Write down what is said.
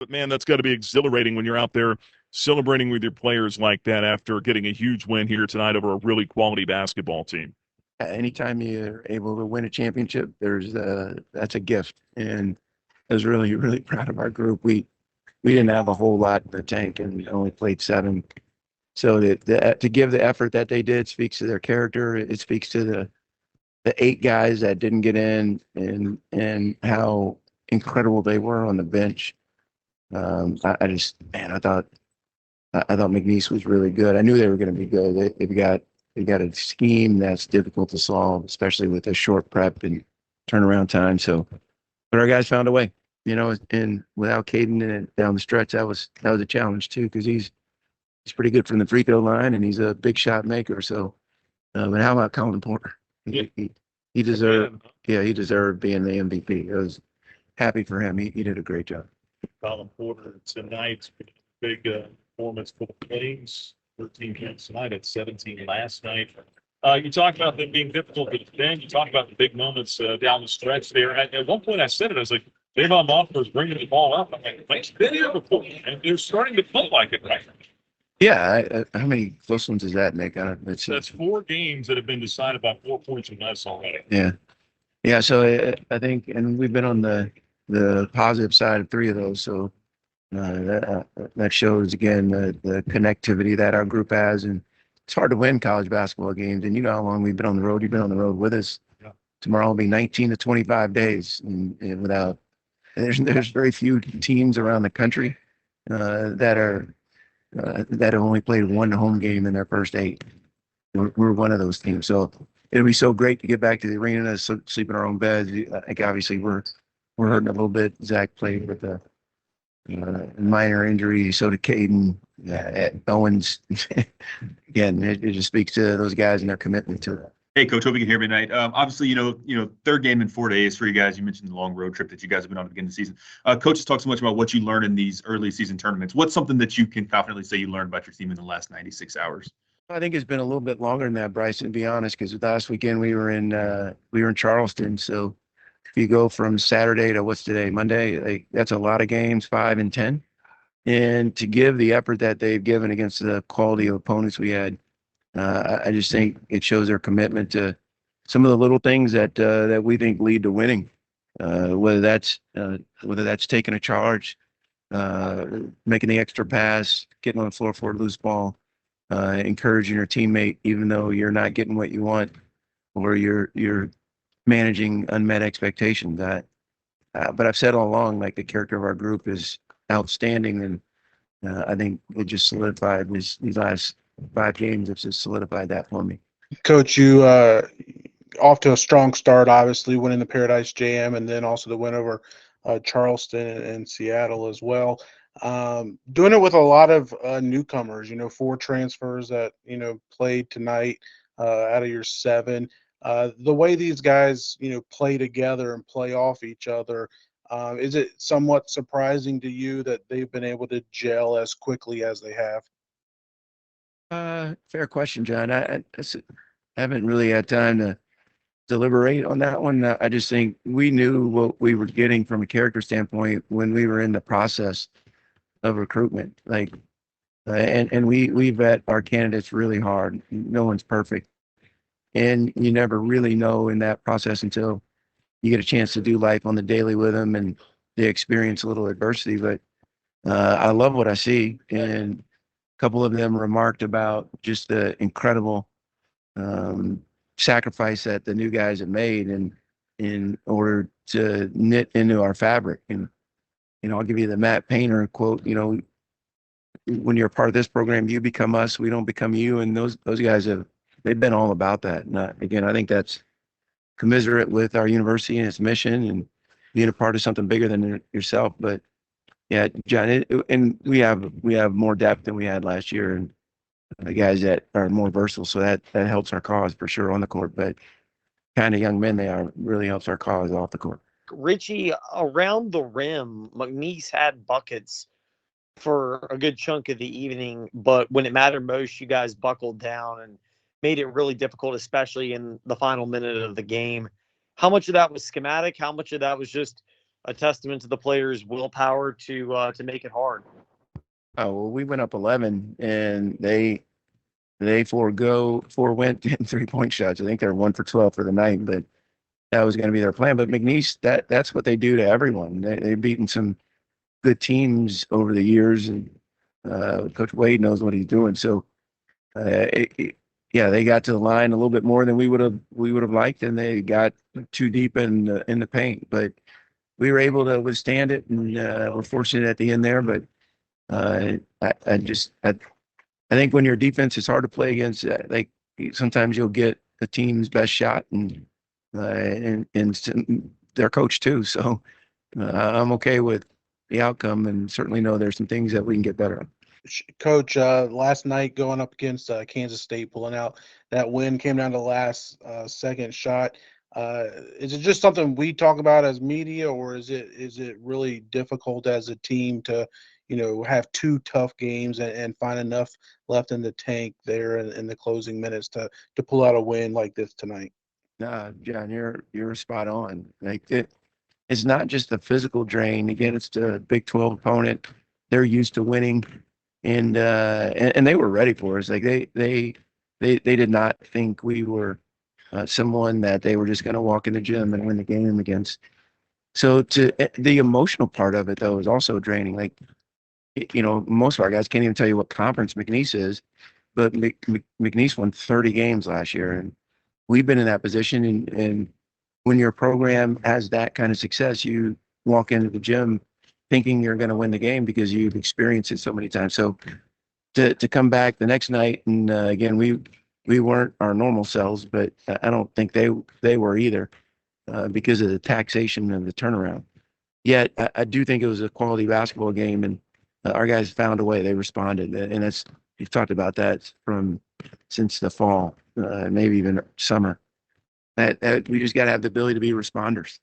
But man, that's got to be exhilarating when you're out there celebrating with your players like that after getting a huge win here tonight over a really quality basketball team. Anytime you're able to win a championship, that's a gift. And I was really, really proud of our group. We didn't have a whole lot in the tank and we only played 7. So to give the effort that they did speaks to their character. It speaks to the 8 guys that didn't get in and how incredible they were on the bench. I just, man, I thought McNeese was really good. I knew they were going to be good. They got a scheme that's difficult to solve, especially with a short prep and turnaround time. So, but our guys found a way, and without Caden in it down the stretch, that was a challenge too, because he's pretty good from the free throw line and he's a big shot maker. So, but how about Colin Porter? He deserved, yeah, he deserved being the MVP. I was happy for him. He did a great job. Colin Porter tonight's big performance for the Flames. 13 points tonight at 17 last night. You talked about them being difficult to defend. You talked about the big moments down the stretch there. At one point I said it, I was like, Davon Butler's bringing the ball up. I'm like, Mike's been here before, and they're starting to play like it, right? Yeah, how many close ones is that, Nick? That's 4 games that have been decided by 4 points or less already. Yeah. So I think, and we've been on the positive side of 3 of those. So that shows again the connectivity that our group has, and it's hard to win college basketball games. And you know how long we've been on the road. You've been on the road with us. Yeah. Tomorrow will be 19 to 25 days, and without there's very few teams around the country that have only played 1 home game in their first 8. We're one of those teams, so it'll be so great to get back to the arena, sleep in our own beds. Like obviously we're hurting a little bit. Zach played with a minor injury, so did Caden. Owens. Again, it just speaks to those guys and their commitment to it. Hey, Coach, hope you can hear me tonight. Obviously, third game in 4 days for you guys. You mentioned the long road trip that you guys have been on at the beginning of the season. Coach has talked so much about what you learned in these early season tournaments. What's something that you can confidently say you learned about your team in the last 96 hours? I think it's been a little bit longer than that, Bryson, to be honest, because last weekend we were in Charleston. So if you go from Saturday to what's today, Monday, that's a lot of games, 5 and 10. And to give the effort that they've given against the quality of opponents we had, I just think it shows their commitment to some of the little things that we think lead to winning. Whether that's taking a charge, making the extra pass, getting on the floor for a loose ball, encouraging your teammate even though you're not getting what you want, or you're managing unmet expectations. But I've said all along, like, the character of our group is outstanding, and I think it just solidified these last 5 games. It's just solidified that for me. Coach, you off to a strong start, obviously winning the Paradise Jam, and then also the win over Charleston and Seattle as well. Doing it with a lot of newcomers, 4 transfers that played tonight out of your 7. The way these guys play together and play off each other, is it somewhat surprising to you that they've been able to gel as quickly as they have? Fair question, John. I haven't really had time to deliberate on that one. I just think we knew what we were getting from a character standpoint when we were in the process of recruitment. Like, and we vet our candidates really hard. No one's perfect, and you never really know in that process until you get a chance to do life on the daily with them and they experience a little adversity. But I love what I see, and couple of them remarked about just the incredible sacrifice that the new guys have made in order to knit into our fabric. And I'll give you the Matt Painter quote. When you're a part of this program, you become us, we don't become you. And those guys they've been all about that. And again, I think that's commiserate with our university and its mission and being a part of something bigger than yourself. But yeah, John, and we have more depth than we had last year, and the guys that are more versatile, so that helps our cause for sure on the court. But kind of young men they are, really helps our cause off the court. Richie, around the rim, McNeese had buckets for a good chunk of the evening, but when it mattered most, you guys buckled down and made it really difficult, especially in the final minute of the game. How much of that was schematic? How much of that was just a testament to the players' willpower to make it hard. Oh, well, we went up 11 and they went in 3-point shots. I think they're 1 for 12 for the night, but that was going to be their plan. But McNeese, that's what they do to everyone. They've beaten some good teams over the years, and Coach Wade knows what he's doing. So, yeah, they got to the line a little bit more than we would have liked, and they got too deep in the paint. But we were able to withstand it, and we're fortunate at the end there. But I think when your defense is hard to play against, like sometimes you'll get the team's best shot, and their coach too. So I'm okay with the outcome, and certainly know there's some things that we can get better on. Coach, last night going up against Kansas State, pulling out that win, came down to the last second shot. Is it just something we talk about as media, or is it really difficult as a team to, have 2 tough games and find enough left in the tank there in the closing minutes to pull out a win like this tonight? Nah, John, you're spot on. Like it's not just the physical drain. Again, it's the Big 12 opponent. They're used to winning, and they were ready for us. Like they did not think we were someone that they were just going to walk in the gym and win the game against. So the emotional part of it though is also draining. Like most of our guys can't even tell you what conference McNeese is, but McNeese won 30 games last year, and we've been in that position. And when your program has that kind of success, you walk into the gym thinking you're going to win the game because you've experienced it so many times. So to come back the next night, and again, we weren't our normal selves, but I don't think they were either because of the taxation and the turnaround. Yet I do think it was a quality basketball game, and our guys found a way. They responded, and you've talked about that since the fall, maybe even summer. That we just got to have the ability to be responders.